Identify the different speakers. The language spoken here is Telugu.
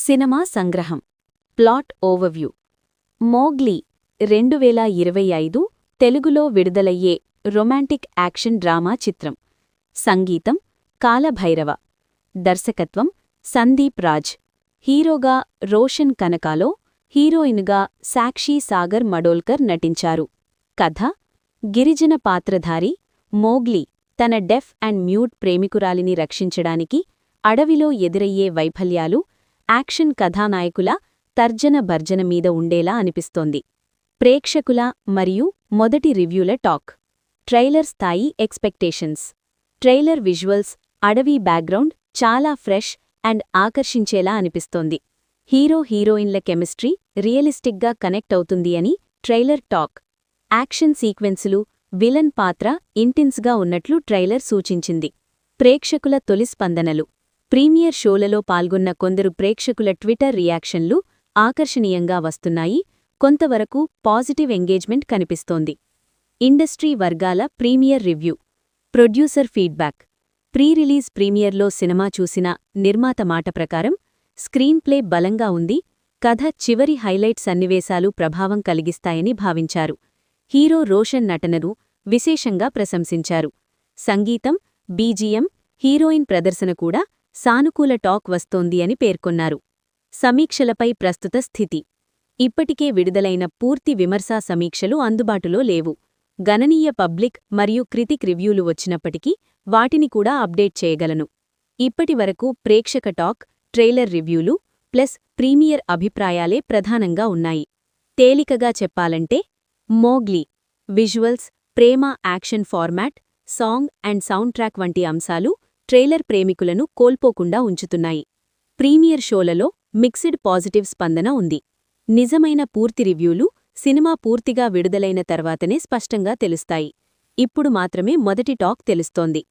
Speaker 1: సినిమా సంగ్రహం. Plot overview. మోగ్లీ 2025 తెలుగులో విడుదలయ్యే రొమాంటిక్ యాక్షన్ డ్రామా చిత్రం. సంగీతం కాలభైరవ. దర్శకత్వం సందీప్ రాజ్. హీరోగా రోషన్ కనకాలో, హీరోయిన్గా సాక్షి సాగర్ మడోల్కర్ నటించారు. కథ: గిరిజన పాత్రధారి మోగ్లీ తన డెఫ్ అండ్ మ్యూట్ ప్రేమికురాలిని రక్షించడానికి అడవిలో ఎదురయ్యే వైఫల్యాలు యాక్షన్ కథానాయకుల తర్జన భర్జన మీద ఉండేలా అనిపిస్తోంది. ప్రేక్షకుల మరియు మొదటి రివ్యూల టాక్. ట్రైలర్ స్థాయి ఎక్స్పెక్టేషన్స్. ట్రైలర్ విజువల్స్, అడవి బ్యాక్గ్రౌండ్ చాలా ఫ్రెష్ అండ్ ఆకర్షించేలా అనిపిస్తోంది. హీరో హీరోయిన్ల కెమిస్ట్రీ రియలిస్టిక్గా కనెక్ట్ అవుతుంది అని ట్రైలర్ టాక్. యాక్షన్ సీక్వెన్సులు, విలన్ పాత్ర ఇంటెన్స్గా ఉన్నట్లు ట్రైలర్ సూచించింది. ప్రేక్షకుల తొలి స్పందనలు. ప్రీమియర్ షోలలో పాల్గొన్న కొందరు ప్రేక్షకుల ట్విట్టర్ రియాక్షన్లు ఆకర్షణీయంగా వస్తున్నాయి. కొంతవరకు పాజిటివ్ ఎంగేజ్మెంట్ కనిపిస్తోంది. ఇండస్ట్రీ వర్గాల premiere review. Producer feedback. Pre release ప్రీమియర్లో సినిమా చూసిన నిర్మాత మాట ప్రకారం స్క్రీన్ప్లే బలంగా ఉంది, కథ చివరి హైలైట్ సన్నివేశాలు ప్రభావం కలిగిస్తాయని భావించారు. హీరో రోషన్ నటనను విశేషంగా ప్రశంసించారు. సంగీతం, బీజీఎం, హీరోయిన్ ప్రదర్శన కూడా సానుకూల టాక్ వస్తోంది అని పేర్కొన్నారు. సమీక్షలపై ప్రస్తుత స్థితి. ఇప్పటికే విడుదలైన పూర్తి విమర్శా సమీక్షలు అందుబాటులో లేవు. గణనీయ పబ్లిక్ మరియు క్రిటిక్ రివ్యూలు వచ్చినప్పటికీ వాటిని కూడా అప్డేట్ చేయగలను. ఇప్పటివరకు ప్రేక్షక టాక్, ట్రైలర్ రివ్యూలు ప్లస్ ప్రీమియర్ అభిప్రాయాలే ప్రధానంగా ఉన్నాయి. తేలికగా చెప్పాలంటే Mowgli visuals, Prema action format, song and sound track వంటి అంశాలు ట్రైలర్ ప్రేమికులను కోల్పోకుండా ఉంచుతున్నాయి. ప్రీమియర్ షోలలో మిక్స్డ్ పాజిటివ్ స్పందన ఉంది. నిజమైన పూర్తి రివ్యూలు సినిమా పూర్తిగా విడుదలైన తర్వాతనే స్పష్టంగా తెలుస్తాయి. ఇప్పుడు మాత్రమే మొదటి టాక్ తెలుస్తోంది.